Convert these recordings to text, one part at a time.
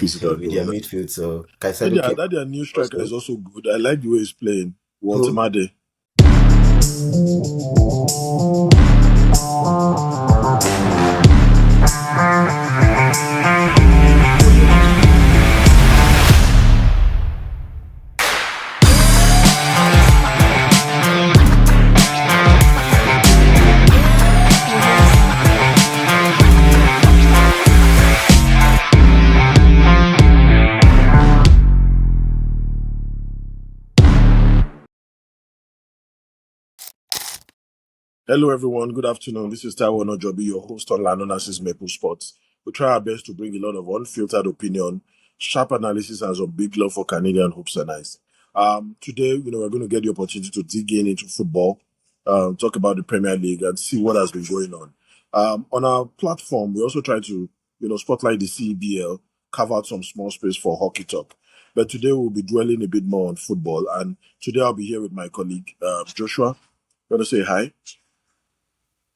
physical with their goal. midfield. So That Caicedo their, came that their new first striker is goal. also good. I like the way he's playing. Walter Who? Made. Hello, everyone. Good afternoon. This is Taiwo Nojobi, your host on Land Ownership Maple Sports. We try our best to bring a lot of unfiltered opinion, sharp analysis, and some big love for Canadian hoops and ice. Today, we're going to get the opportunity to dig into football, talk about the Premier League, and see what has been going on. On our platform, we also try to, spotlight the CBL, carve out some small space for hockey talk. But today we'll be dwelling a bit more on football. And today I'll be here with my colleague, Joshua. Want to say hi?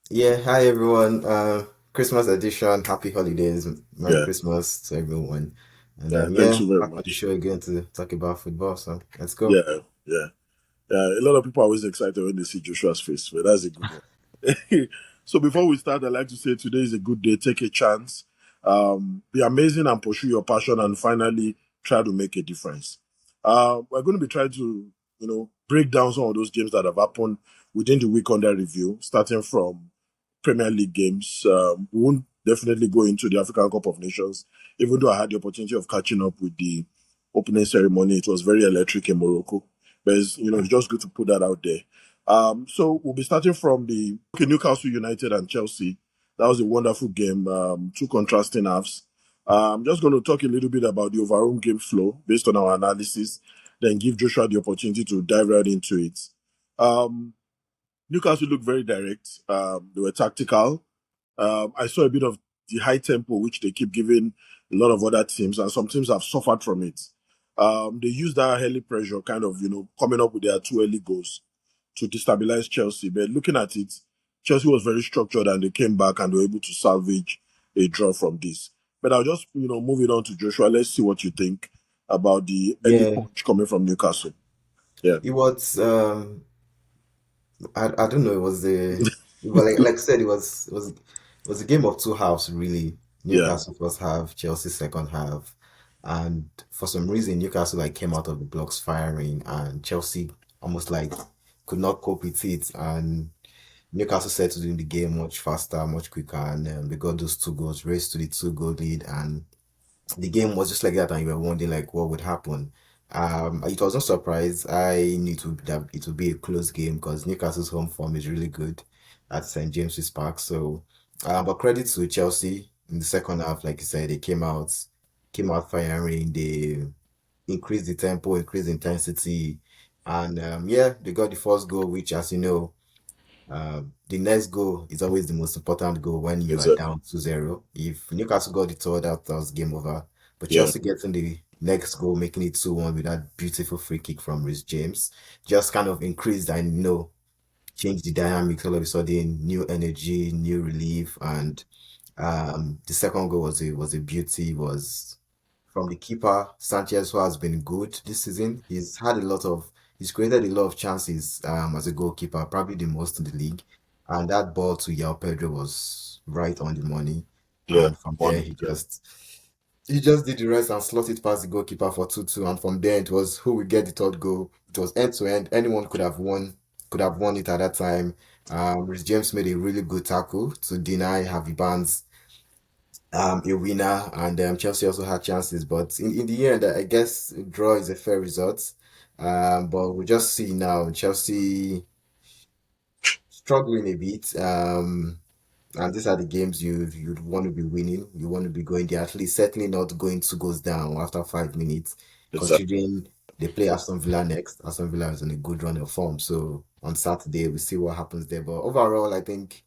Yeah, hi everyone. Christmas edition. Happy holidays. Merry Yeah. Christmas to everyone. And Yeah, thanks yeah, so very back on the much. show again to talk about football. So let's go. Yeah, yeah, yeah. A lot of people are always excited when they see Joshua's face, but that's a good one. So before we start, I'd like to say today is a good day. Take a chance, be amazing, and pursue your passion, and finally try to make a difference. We're going to be trying to, break down some of those games that have happened within the week under review, starting from Premier League games. We won't definitely go into the African Cup of Nations, even though I had the opportunity of catching up with the opening ceremony. It was very electric in Morocco. But it's just good to put that out there. So we'll be starting from the Newcastle United and Chelsea. That was a wonderful game. Two contrasting halves. I'm just going to talk a little bit about the overall game flow based on our analysis, then give Joshua the opportunity to dive right into it. Um, Newcastle looked very direct. They were tactical. I saw a bit of the high tempo which they keep giving a lot of other teams, and some teams have suffered from it. They used that early pressure, kind of, coming up with their two early goals to destabilize Chelsea. But looking at it, Chelsea was very structured and they came back and were able to salvage a draw from this. But I'll just, move it on to Joshua. Let's see what you think about the early Yeah, punch coming from Newcastle. Yeah. it was. I don't know. It was but like I said, it was a game of two halves really. Yeah. Newcastle first half, Chelsea second half, and for some reason Newcastle like came out of the blocks firing, and Chelsea almost like could not cope with it, and Newcastle settled in the game much faster, much quicker, and they got those two goals, raced to the two-goal lead, and the game was just like that, and you were wondering like what would happen. It was no surprise. I knew it would be a close game because Newcastle's home form is really good at St James's Park. So, but credit to Chelsea in the second half, like you said, they came out firing. They increased the tempo, increased the intensity, and yeah, they got the first goal, which, as you know. The next goal is always the most important goal when you are Exactly. down 2-0. If Newcastle got the third, that was game over. But Yeah. Chelsea getting the next goal, making it 2-1 with that beautiful free kick from Rhys James, just kind of increased and, changed the dynamics all of a sudden, new energy, new relief. And the second goal was a beauty, was from the keeper, Sanchez, who has been good this season. He's created a lot of chances as a goalkeeper, probably the most in the league. And that ball to Yao Pedro was right on the money. Yeah. And from there, One. he just did the rest and slotted past the goalkeeper for 2-2. And from there, it was who would get the third goal. It was end to end. Anyone could have won it at that time. Rhys James made a really good tackle to deny Harvey Barnes a winner, and Chelsea also had chances, but in the end, I guess a draw is a fair result. But we just see now Chelsea struggling a bit. And these are the games you'd want to be winning. You want to be going there at least, certainly not going two goals down after 5 minutes, Exactly. considering they play Aston Villa next. Aston Villa is on a good run of form, so on Saturday we see what happens there. But overall, I think.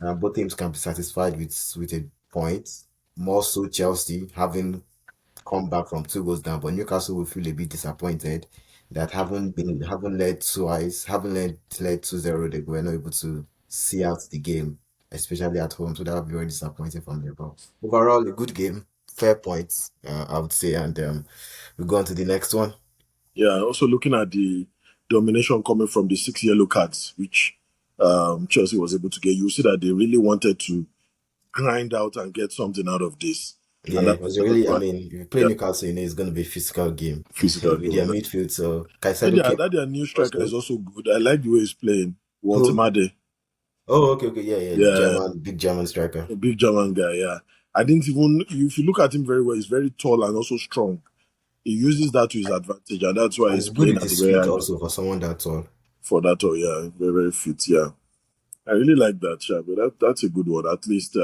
Both teams can be satisfied with a point. More so Chelsea having come back from two goals down, but Newcastle will feel a bit disappointed that haven't led twice, haven't led 2-0. They were not able to see out the game, especially at home. So that would be very disappointing from them. But overall, a good game. fair points, I would say. And we go on to the next one. Yeah, also looking at the domination coming from the 6 yellow cards, which Chelsea was able to get, you see that they really wanted to grind out and get something out of this. And Yeah, it was that's really, I why, mean, if you play yeah, Newcastle, you know it's going to be a physical game physical with their game. midfield. So That Caicedo their, came that their new was striker is good. also good. I like the way he's playing. Walter Who? Made. Oh, okay, okay, yeah, yeah, the Yeah, German, big German striker. a big German guy. Yeah. I didn't even, if you look at him very well, he's very tall and also strong. He uses that to his advantage, and that's why And he's he's good playing with at a his very feet high also level for someone that tall. for that. Oh, yeah, very, very fit. Yeah. I really like that, yeah, but that's a good one. At least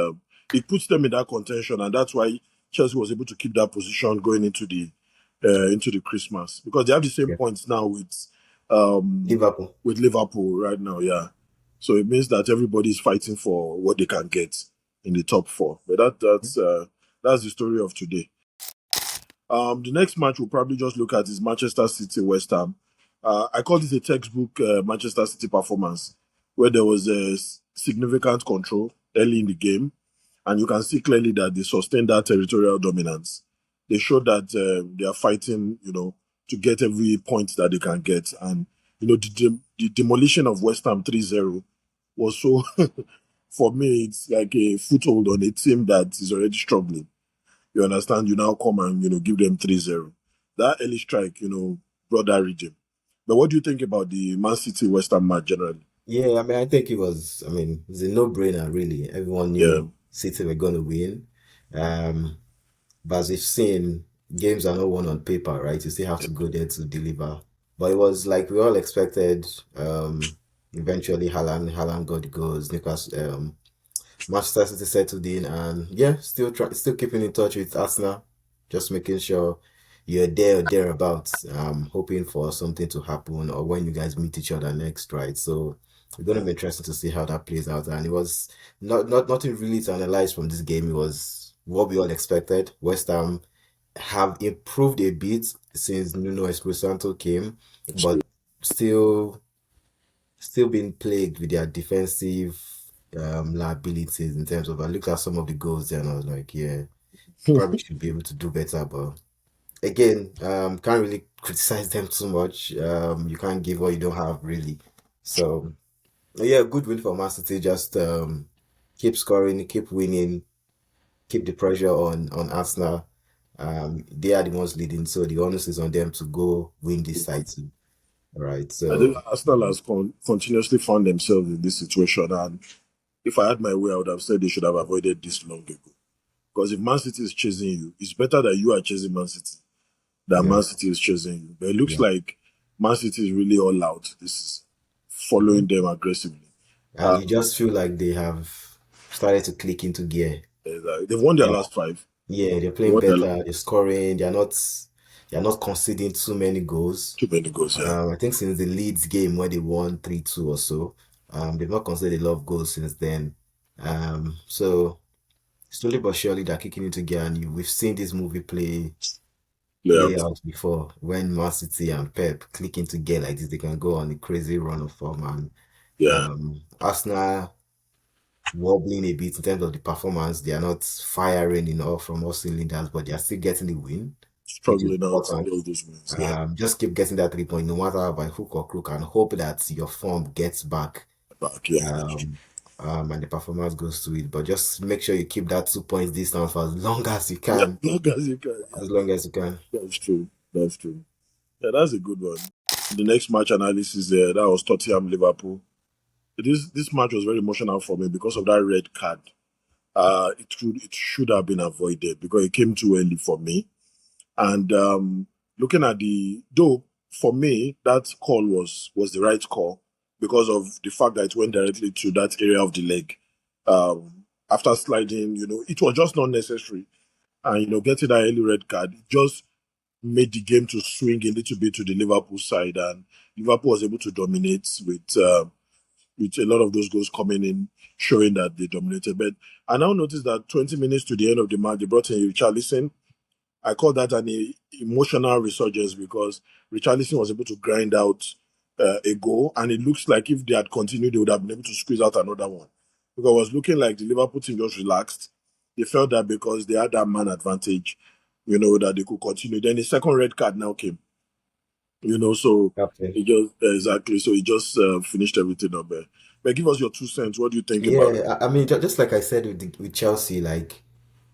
it puts them in that contention, and that's why Chelsea was able to keep that position going into the Christmas because they have the same Yeah. points now Liverpool. with Liverpool right now, yeah. So it means that everybody is fighting for what they can get in the top four. But that's the story of today. The next match we'll probably just look at is Manchester City West Ham. I call this a textbook Manchester City performance, where there was a significant control early in the game, and you can see clearly that they sustained that territorial dominance. They showed that they are fighting, to get every point that they can get, and the demolition of West Ham 3-0 was so. For me, it's like a foothold on a team that is already struggling. You understand? You now come and give them 3-0. That early strike, brought that region. But what do you think about the Man City West Ham match generally? Yeah, I mean, I think it was, I mean, it's a no-brainer, really. Everyone Yeah, knew City were going to win. Um, but as you've seen, games are not won on paper, right? You still have to go there to deliver. But it was like we all expected. Eventually, Haaland got the goals. Newcastle, Manchester City settled in, and yeah, still keeping in touch with Arsenal, just making sure you're there or thereabouts. Hoping for something to happen, or when you guys meet each other next, right? So it's gonna be interesting to see how that plays out. And it was nothing really to analyze from this game. It was what we all expected. West Ham have improved a bit since Nuno Espirito Santo came, it's true. but still still being plagued with their defensive liabilities in terms of I looked at some of the goals there and I was like, yeah, probably should be able to do better. But again, can't really criticize them too much. You can't give what you don't have really. So yeah, good win for Man City. Just keep scoring, keep winning, keep the pressure on Arsenal. They are the ones leading, so the onus is on them to go win this title. All right. I think So Arsenal has continuously found themselves in this situation, and if I had my way, I would have said they should have avoided this long ago. Because if Man City is chasing you, it's better that you are chasing Man City than yeah, Man City is chasing you. But it looks yeah. like Man City is really all out. This is following them aggressively. And Uh, you just feel like they have started to click into gear. they've won their Yeah, last five. yeah, they're They playing won their better. They're scoring. They're not conceding too many goals. too many goals, yeah. I think since the Leeds game where they won 3-2 or so, they've not conceded a lot of goals since then. So slowly but surely they're kicking into gear, and we've seen this movie Yeah, play out before when Man City and Pep click into gear like this, they can go on a crazy run of form. And yeah. Arsenal wobbling a bit in terms of the performance. They are not firing from all cylinders, but they are still getting the win, which is Struggling out to important. get those wins, yeah. Just keep getting that 3 point, no matter by hook or crook, and hope that your form gets back. Back, yeah, that's true. Um, and the performance goes to it. But just make sure you keep that 2 points distance for as long as you Yeah, can. as long as you can, yeah. As long as you can. That's true. That's true. Yeah, that's a good one. The next match analysis there, that was Tottenham Liverpool. This match was very emotional for me because of that red card. It should have been avoided because it came too early for me. And looking at though for me that call was the right call because of the fact that it went directly to that area of the leg. After sliding, it was just not necessary. And getting that early red card it just made the game to swing a little bit to the Liverpool side, and Liverpool was able to dominate with a lot of those goals coming in, showing that they dominated. But I now noticed that 20 minutes to the end of the match, they brought in Richarlison. I call that an emotional resurgence because Richarlison was able to grind out a goal, and it looks like if they had continued, they would have been able to squeeze out another one. Because it was looking like the Liverpool team just relaxed, they felt that because they had that man advantage, that they could continue. Then the second red card now came, so Captain. it just exactly, so it just finished everything up there. But give us your 2 cents. What do you think about it? Yeah, I mean, just like I said with Chelsea, like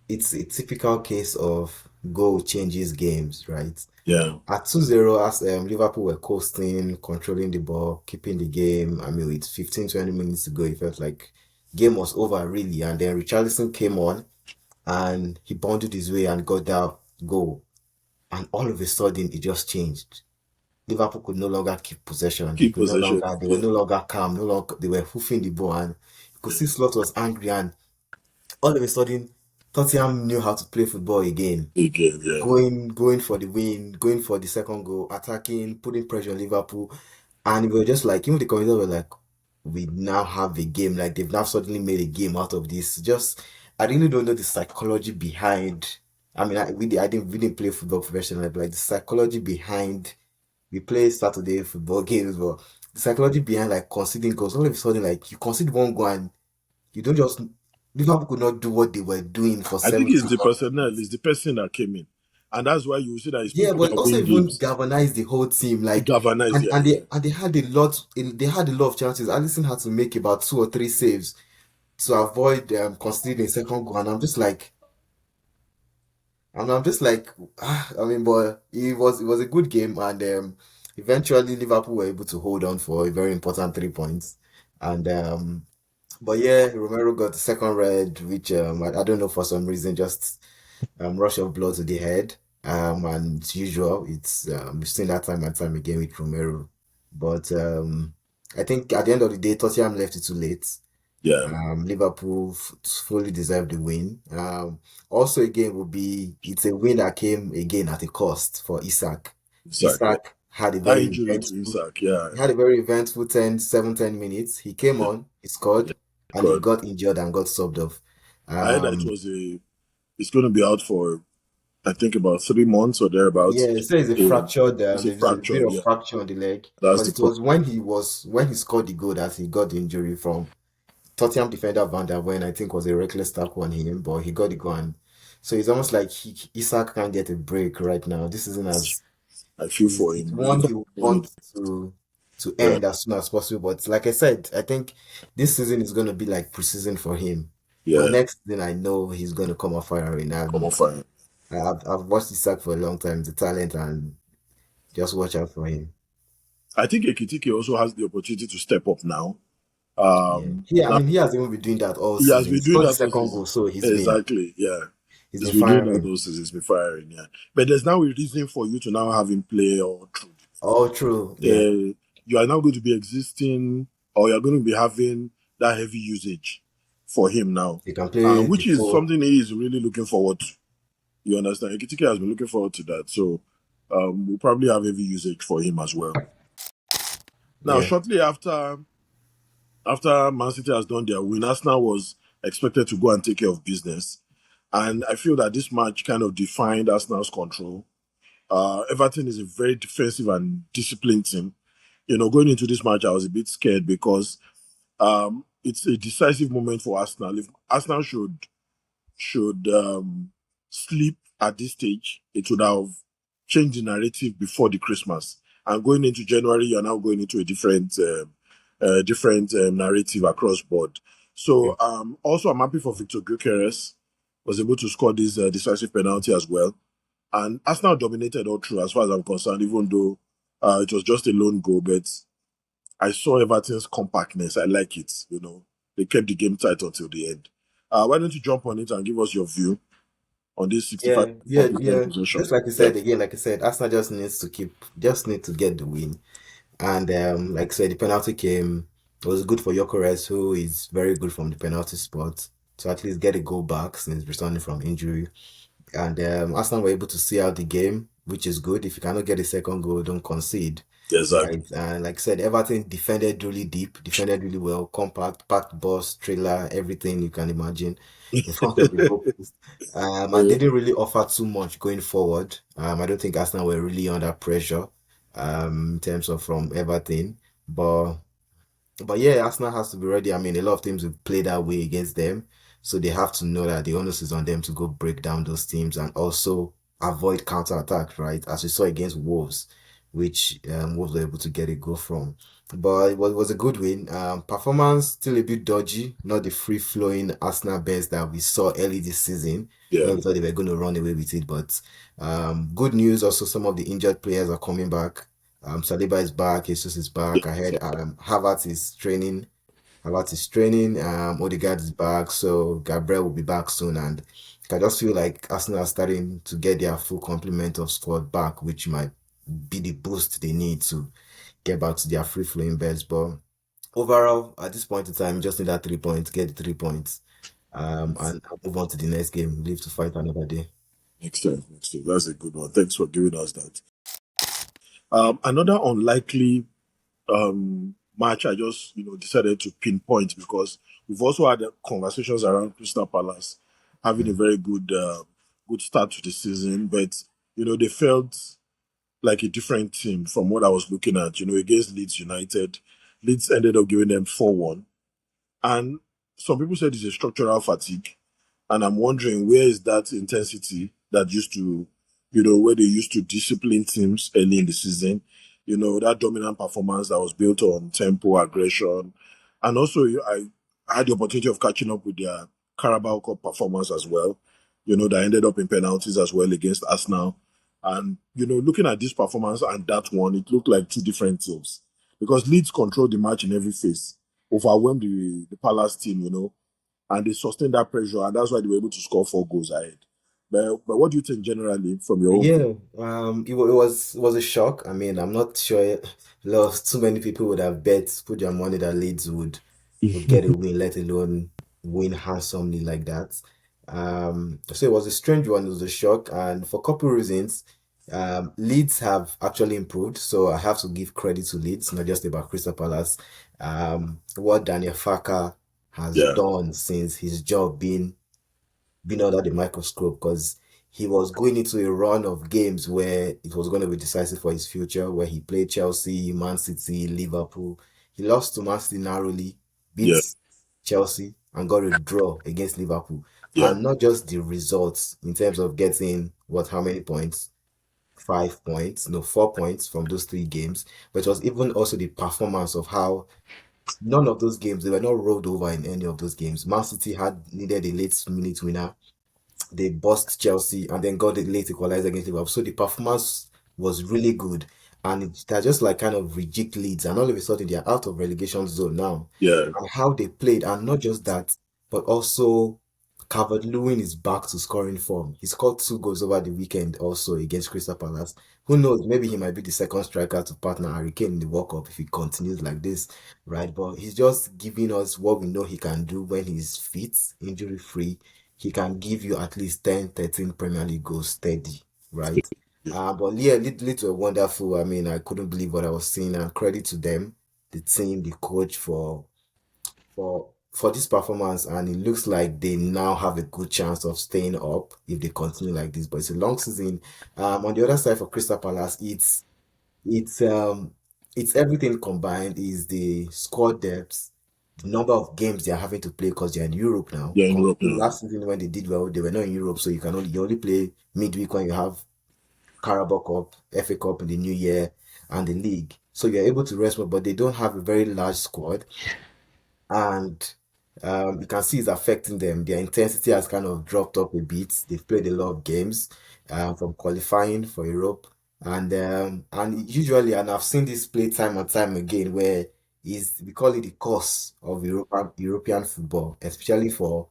it's a typical case of goal changes games, right? Yeah, At 2-0, as Liverpool were coasting, controlling the ball, keeping the game. I mean, with 15, 20 minutes to go, it felt like game was over really. And then Richarlison came on and he bundled his way and got that goal. And all of a sudden, it just changed. Liverpool could no longer keep possession. keep possession. They were Yeah, no longer calm, no longer, they were hoofing the ball. And you could see Slot was angry. And all of a sudden, Tottenham knew how to play football again, again, yeah, going for the win, going for the second goal, attacking, putting pressure on Liverpool. And we were just like, even the commentators were like, we now have a game. Like they've now suddenly made a game out of this. Just, I really don't know the psychology behind. I mean, we didn't play football professionally, but like the psychology behind. We play Saturday football games, but the psychology behind like conceding goals. All of a sudden, like you concede one goal and you don't just Liverpool could not do what they were doing for I think 70 it's the personnel, minutes. it's the person that came in, and that's why you see that it's Yeah, people but that also win even games. galvanized the whole team. It Like, galvanized, yeah, yeah. and they had a lot of chances. Alisson had to make about two or three saves to avoid conceding a second goal, and I'm just like, I mean, but it was a good game, and eventually Liverpool were able to hold on for a very important 3 points, and but yeah, Romero got the second red, which I don't know for some reason just rush of blood to the head. And as usual, it's we've seen that time and time again with Romero. But I think at the end of the day, Tottenham left it too late. Yeah, Liverpool fully deserved the win. Also, again, would be it's a win that came again at a cost for Isak. Isak, yeah. Isak had a That very injury to eventful, Isak, yeah, he had a very eventful 10 minutes. He came yeah, on, he scored, and he God. got injured and got subbed off. I heard that Um, it's going to be out for, I think, about 3 months or thereabouts. Yeah, so it's a Yeah, fractured. it's a There's a bit fracture, of yeah. fracture on the leg That's because the it problem. was when he scored the goal that he got the injury from Tottenham defender Van der Ven. I think was a reckless tackle on him, but he got the goal. And so it's almost like Isak can't get a break right now. This isn't as I feel for it's him. one he would want to Yeah, end as soon as possible. But like I said, I think this season is going to be like preseason for him. But yeah, next season, I know he's going to come off firing. come on, And fine. I've watched Isak for a long time. The talent and just watch out for him. I think Ekitike also has the opportunity to step up now. Yeah. Yeah, I Now mean he has even been doing that all he has season. He been doing scored the that all second season. goal, so Exactly, yeah. he's He's been been doing that firing. all season. He's been firing, yeah. But there's now a reason for you to now have him play all through. All true. Yeah. Uh, you are now going to be existing, or you're going to be having that heavy usage for him now, He can play the which is full. something he is really looking forward to. You understand? Ekitike has been looking forward to that. So we'll probably have heavy usage for him as well. Now, Yeah. shortly after Man City has done their win, Arsenal was expected to go and take care of business. And I feel that this match kind of defined Arsenal's control. Everton is a very defensive and disciplined team. Going into this match, I was a bit scared because it's a decisive moment for Arsenal. If Arsenal should sleep at this stage, it would have changed the narrative before the Christmas. And going into January, you're now going into a different narrative across board. Yeah. So also, I'm happy for Victor Gyökeres was able to score this decisive penalty as well. And Arsenal dominated all through, as far as I'm concerned, even though it was just a lone goal. But I saw Everton's compactness. I like it. They kept the game tight until the end. Why don't you jump on it and give us your view on this 65 Yeah. possession? Just like you Yeah, said again, like I said, Arsenal just need to get the win. And like I said, the penalty came. It was good for Gyökeres, who is very good from the penalty spot, to at least get a goal back since returning from injury. And Arsenal were able to see out the game, which is good. If you cannot get a second goal, don't concede. exactly. Right. And like I said, Everton defended really deep, defended really well, compact, packed boss, trailer, everything you can imagine in front of the goal post. And they didn't really offer too much going forward. I don't think Arsenal were really under pressure in terms of from Everton. But yeah, Arsenal has to be ready. I mean, a lot of teams will play that way against them. So they have to know that the onus is on them to go break down those teams and also avoid counter-attack, right? As we saw against Wolves, which Wolves were able to get a goal from. But it was a good win. Performance still a bit dodgy, not the free-flowing Arsenal best that we saw early this season, Yeah, where we thought they were going to run away with it. But good news also, some of the injured players are coming back. Saliba is back, Jesus is back. I heard Havertz is training. Havertz is training. Odegaard is back, so Gabriel will be back soon. And I just feel like Arsenal are starting to get their full complement of squad back, which might be the boost they need to get back to their free flowing best. But overall, at this point in time, you just need that 3 points, get the 3 points, and move on to the next game. Live to fight another day. next time, next time. That's a good one. Thanks for giving us that. Another unlikely match I just decided to pinpoint because we've also had conversations around Crystal Palace having a Mm. very good start to the season, but they felt like a different team from what I was looking at. Against Leeds United, Leeds ended up giving them 4-1, and some people said it's a structural fatigue. And I'm wondering, where is that intensity that used to, where they used to discipline teams early in the season? That dominant performance that was built on tempo, aggression. And also, I had the opportunity of catching up with their Carabao Cup performance as well, that ended up in penalties as well against Arsenal. And, looking at this performance and that one, it looked like two different teams because Leeds controlled the match in every phase, overwhelmed the Palace team, and they sustained that pressure, and that's why they were able to score 4 goals ahead. But what do you think generally from your own view? Yeah, it was a shock. I mean, I'm not sure too many people would have put their money that Leeds would get a win, let alone win handsomely like that. So it was a strange one. It was a shock, and for a couple reasons, Leeds have actually improved. So I have to give credit to Leeds, not just about Crystal Palace. What Daniel Farker has Yeah, done since his job being under the microscope because he was going into a run of games where it was going to be decisive for his future, where he played Chelsea, Man City, Liverpool. He lost to Man City narrowly, beat yeah, Chelsea, and got a draw against Liverpool. yeah, And not just the results in terms of getting how many points? 5 points, no, 4 points from those 3 games, but it was even also the performance of how none of those games, they were not rolled over in any of those games. Man City had needed a late minute winner, they bust Chelsea and then got the late equalizer against Liverpool. So the performance was really good. And they're just like kind of reject leads, and all of a sudden they're out of relegation zone now. yeah, And how they played, and not just that, but also Calvert Lewin is back to scoring form. He scored 2 goals over the weekend also against Crystal Palace. Who knows? Maybe he might be the second striker to partner Harry Kane in the World Cup if he continues like this, right? But he's just giving us what we know he can do when he's fit, injury free. He can give you at least 10, 13 Premier League goals steady, right? yeah, But yeah, Leeds were wonderful. I mean, I couldn't believe what I was seeing, and credit to them, the team, the coach for this performance. And it looks like they now have a good chance of staying up if they continue like this. But it's a long season. On the other side for Crystal Palace, it's it's everything combined. Is the squad depth, the number of games they are having to play because they're in Europe now. yeah, in Europe now. Last season when they did well, they were not in Europe, so you only play midweek when you have Carabao Cup, FA Cup in the new year, and the league. So you're able to rest more, but they don't have a very large squad, and you can see it's affecting them. Their intensity has kind of dropped up a bit. They've played a lot of games from qualifying for Europe, and usually, and I've seen this play time and time again, where is we call it the cost of European football, especially for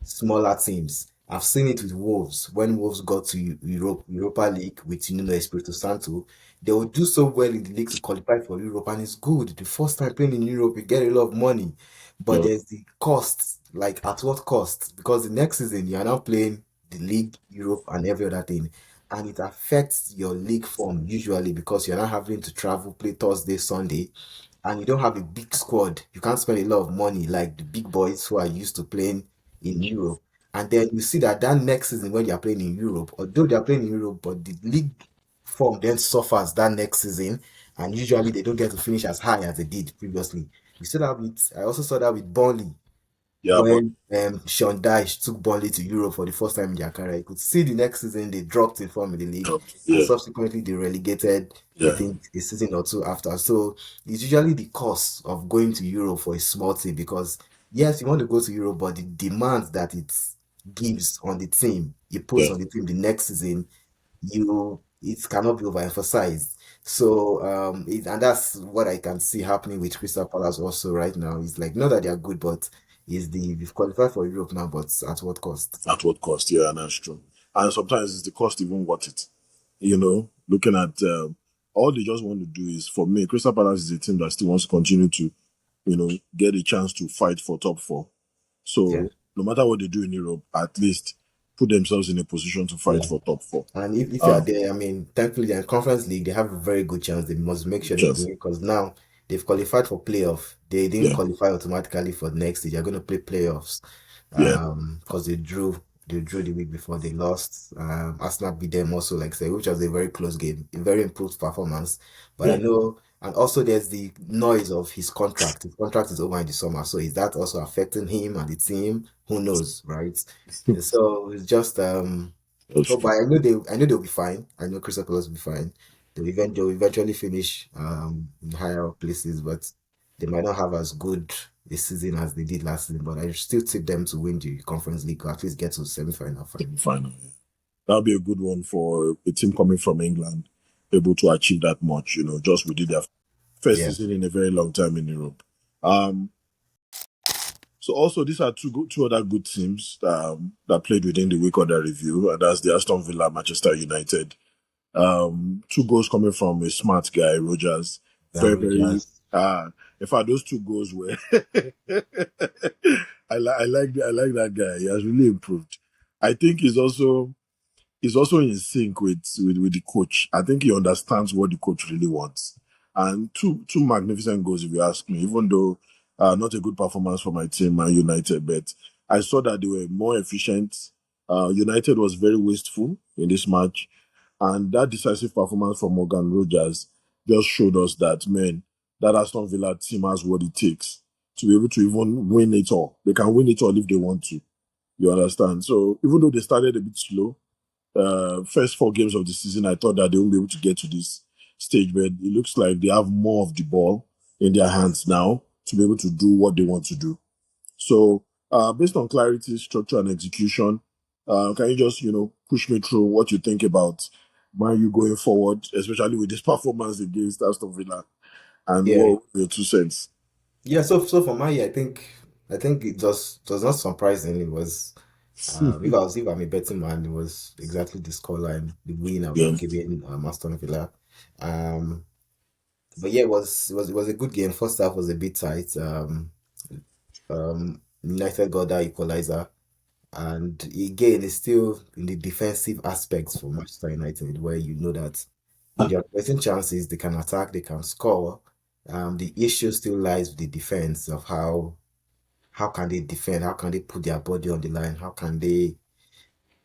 smaller teams. I've seen it with Wolves. When Wolves got to Europa League with Nuno Espirito Santo, they would do so well in the league to qualify for Europe, and it's good. The first time playing in Europe, you get a lot of money, but Yeah, there's the cost. Like at what cost? Because the next season you are now playing the league, Europe, and every other thing, and it affects your league form usually because you're not having to travel, play Thursday, Sunday, and you don't have a big squad. You can't spend a lot of money like the big boys who are used to playing in Europe. And then you see that next season when they are playing in Europe, although they are playing in Europe, but the league form then suffers that next season, and usually they don't get to finish as high as they did previously. We saw that with I also saw that with Burnley. Yeah, but when Sean Dyche took Burnley to Europe for the first time in their career. You could see the next season they dropped in form in the league, and yeah, subsequently they relegated. I yeah, think a season or two after. So it's usually the cost of going to Europe for a small team because yes, you want to go to Europe, but the demand that it gives on the team, it puts yeah. on the team the next season, it cannot be overemphasized. So and that's what I can see happening with Crystal Palace also right now. It's like not that they are good, but is we've qualified for Europe now, but at what cost? At what cost? Yeah, and that's true. And sometimes is the cost even worth it? Looking at all they just want to do is, for me, Crystal Palace is a team that still wants to continue to, get a chance to fight for top four. Yeah, So no matter what they do in Europe, at least put themselves in a position to fight yeah. for top four. And if you are Um, there, I mean, thankfully, in Conference League, they have a very good chance. They must make sure they just win because now they've qualified for playoff. They didn't yeah, qualify automatically for the next stage. They're going to play playoffs yeah, because they drew the week before they lost. Arsenal beat them also, like I said, which was a very close game, a very improved performance. But I yeah. know, and also there's the noise of his contract. His contract is over in the summer, so is that also affecting him and the team? Who knows, right? And so it's just That's Oh, but true. I know they'll be fine. I know Crystal Palace will be fine. They'll eventually finish in higher up places, but they might not have as good a season as they did last season. But I still tip them to win the Conference League or at least get to semi-final final. Final. Yeah. That'll be a good one for a team coming from England, able to achieve that much. Just within their first Yeah, season in a very long time in Europe. Um, so also these are two other good teams that played within the week under review, and that's the Aston Villa, Manchester United. Two goals coming from a smart guy, Rogers. Dan Very, very. Rogers. In fact, those two goals were. I like that guy. He has really improved. I think he's also in sync with the coach. I think he understands what the coach really wants. And two magnificent goals, if you ask me. Even though not a good performance for my team, Man United, but I saw that they were more efficient. United was very wasteful in this match, and that decisive performance from Morgan Rogers just showed us that, man, that Aston Villa team has what it takes to be able to even win it all. They can win it all if they want to. You understand? So even though they started a bit slow, first four games of the season, I thought that they won't be able to get to this stage, but it looks like they have more of the ball in their hands now to be able to do what they want to do. So, based on clarity, structure, and execution, can you just push me through what you think about Man U going forward, especially with this performance against Aston Villa, and Yeah, what were your 2 cents? yeah. So for my, I think it was not surprising. It was if I'm a betting man, it was exactly the scoreline, the win I would Yeah, have given Aston Villa. Um, But yeah, it was a good game. First half was a bit tight. United got that equalizer, and again, it's still in the defensive aspects for Manchester United, where you know that when they are getting chances, they can attack, they can score. The issue still lies with the defense of how can they defend, how can they put their body on the line, how can they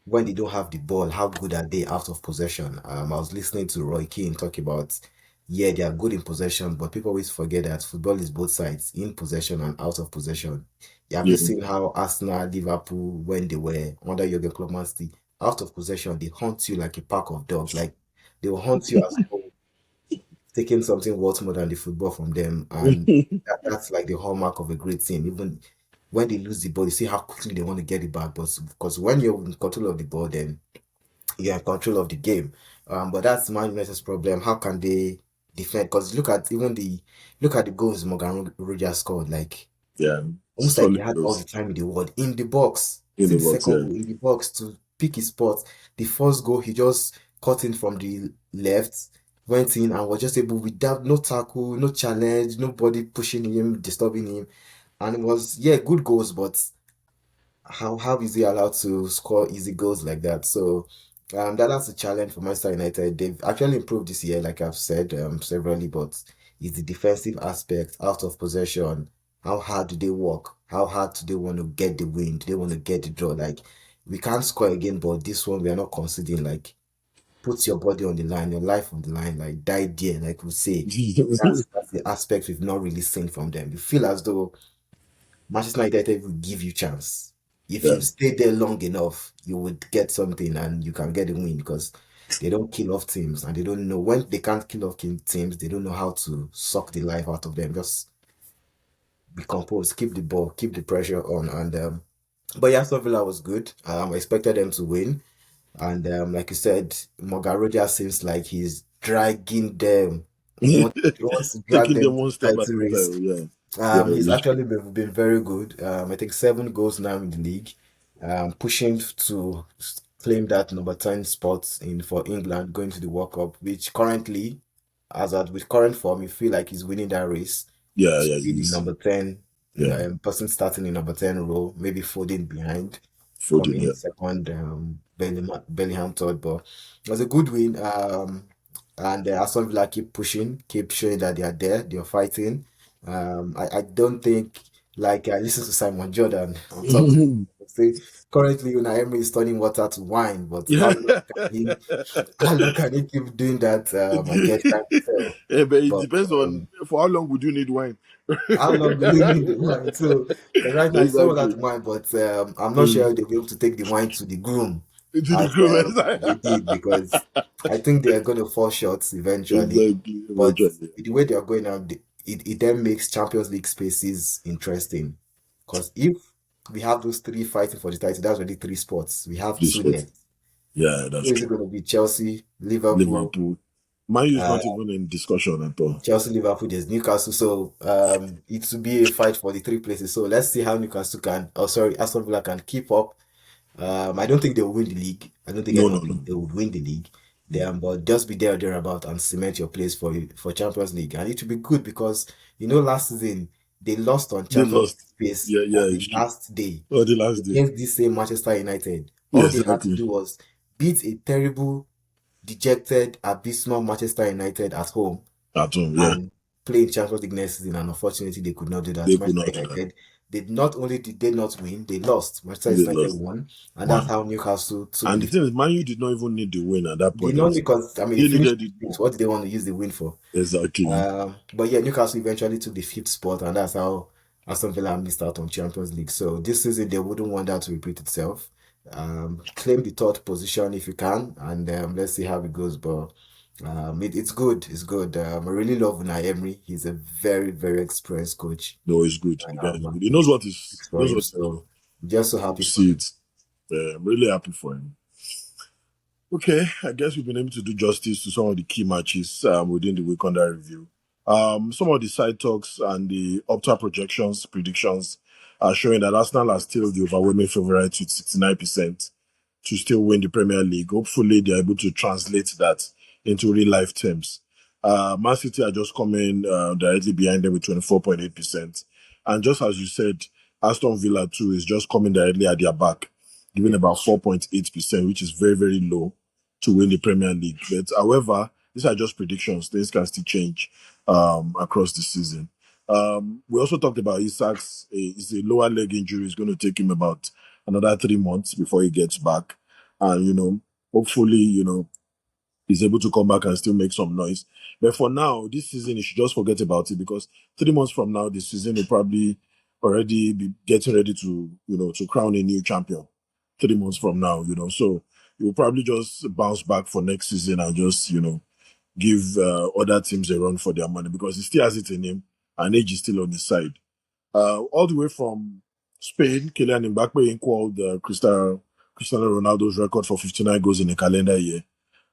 when they don't have the ball, how good are they out of possession? I was listening to Roy Keane talk about, yeah, they are good in possession, but people always forget that football is both sides, in possession and out of possession. Have you yeah. seen how Arsenal, Liverpool, when they were under Jurgen Klopp's team, out of possession, they hunt you like a pack of dogs. Like they will hunt you as though taking something worth more than the football from them, and that's like the hallmark of a great team. Even when they lose the ball, you see how quickly they want to get it back. But because when you're in control of the ball, then you're in control of the game. But that's Man United's problem. How can they defend? Because look at the goals Morgan Rogers scored. Like Yeah, almost like he solid had all the goals time in the world in the box. in See the the box. second Yeah, goal in the box to pick his spot. The first goal he just cut in from the left, went in and was just able without no tackle, no challenge, nobody pushing him, disturbing him. And it was good goals, but how is he allowed to score easy goals like that? So that's a challenge for Manchester United. They've actually improved this year, like I've said severally, but it's the defensive aspect, out of possession. How hard do they work? How hard do they want to get the win? Do they want to get the draw? Like we can't score again, but this one we are not conceding. Like put your body on the line, your life on the line, like die there, like we say. That's the aspect we've not really seen from them. You feel as though Manchester United will give you chance. If you Yeah. stay there long enough, you would get something and you can get a win because they don't kill off teams and they don't know when they can't kill off teams, they don't know how to suck the life out of them. Just be composed, keep the ball, keep the pressure on. And but yeah, Aston Villa was good. I expected them to win. And like you said, Morgan Rogers seems like he's dragging them. He wants to drag Taking them them to one step the at title a race. time. Yeah. Yeah, He's it's actually true. been very good. I think 7 goals now in the league, pushing to claim that number 10 spot in for England going to the World Cup, which currently, as at with current form, you feel like he's winning that race Yeah, to yeah, be the he's number 10 yeah, person starting in number 10 role, maybe Foden behind, Foden, coming yeah. in second, Bellingham third, but it was a good win. And Aston Villa keep pushing, keep showing that they are there, they are fighting. I don't think, like I listen to Simon Jordan on top, say currently Unai Emery is turning water to wine, but Yeah. how long can he keep doing that? I guess time will tell. Yeah, but it But depends on for how long would you need wine. how long will he need the wine? So, because right now it's still water Exactly. to wine, but I'm not Mm. sure they'll be able to take the wine to the groom To the as group. they did because I think they are going to fall short eventually. Exactly. But Eventually. the way they are going now, it then makes Champions League spaces interesting. Because if we have those three fighting for the title, that's already 3 spots. We have This two spot. left. Yeah, that's Who is it true. going to be? Chelsea, Liverpool, Liverpool. Man U is uh, not even in discussion at all. Chelsea, Liverpool, there's Newcastle. So it will be a fight for the 3 places. So let's see how Newcastle can, oh sorry, Aston Villa can keep up. I don't think they will win the league. I don't think No, anyone no, no. thinks they will win the league. But just be there or thereabout and cement your place for Champions League. And it will be good because last season they lost on They Champions lost. League pace Yeah, on yeah, the it's true. last day Oh, the last day. against this same Manchester United. Yeah, All they had to exactly. do was beat a terrible, dejected, abysmal Manchester United at home At home, yeah. and play in Champions League next season. And unfortunately, they could not do that. They could Manchester not do that. United did not only did they not win, they lost. Manchester They United lost. won, and that's One. how Newcastle took And the the. thing is, Man U did not even need the win at that They point. know because I mean they They finished needed it fifth. more. What did they want to use the win for? Exactly. But yeah, Newcastle eventually took the 5th spot, and that's how Aston Villa missed out on Champions League. So this season they wouldn't want that to repeat itself. Claim the third position if you can, and let's see how it goes. But it's good. It's good. I really love Unai Emery. He's a very, very experienced coach. No, it's good. The guy is good. He It knows what is speaks he for knows him. what he's doing. So just so You happy for see him. it. I'm really happy for him. Okay, I guess we've been able to do justice to some of the key matches within the week under review. Some of the side talks and the Opta projections, predictions are showing that Arsenal are still the overwhelming favourite with 69% to still win the Premier League. Hopefully, they're able to translate that into real life terms. Man City are just coming directly behind them with 24.8%. And just as you said, Aston Villa too is just coming directly at their back, giving Yeah. about 4.8%, which is very, very low to win the Premier League. But however, these are just predictions. Things can still change across the season. We also talked about Isak's it's a lower leg injury. It's going to take him about another 3 months before he gets back. And, hopefully, he's able to come back and still make some noise. But for now, this season, you should just forget about it because 3 months from now, the season will probably already be getting ready to, to crown a new champion. 3 months from now, so you'll probably just bounce back for next season and just, give other teams a run for their money because he still has it in him and age is still on his side. All the way from Spain, Kylian Mbappe equaled Cristiano Ronaldo's record for 59 goals in a calendar year.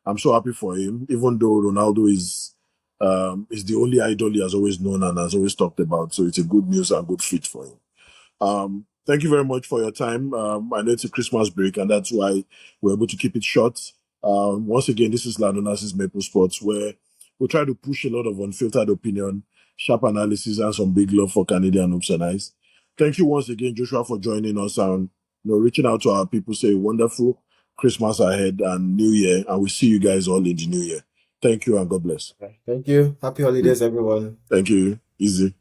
I'm so happy for him, even though Ronaldo is the only idol he has always known and has always talked about. So it's a good news and good fit for him. Thank you very much for your time. I know it's a Christmas break, and that's why we're able to keep it short. Once again, this is Lanonas's Maple Sports, where we try to push a lot of unfiltered opinion, sharp analysis, and some big love for Canadian hoops and ice. Thank you once again, Joshua, for joining us and reaching out to our people. Say wonderful Christmas ahead and New Year, and we see you guys all in the New Year. Thank you and God bless. Thank you. Happy holidays, everyone. Thank you. Easy.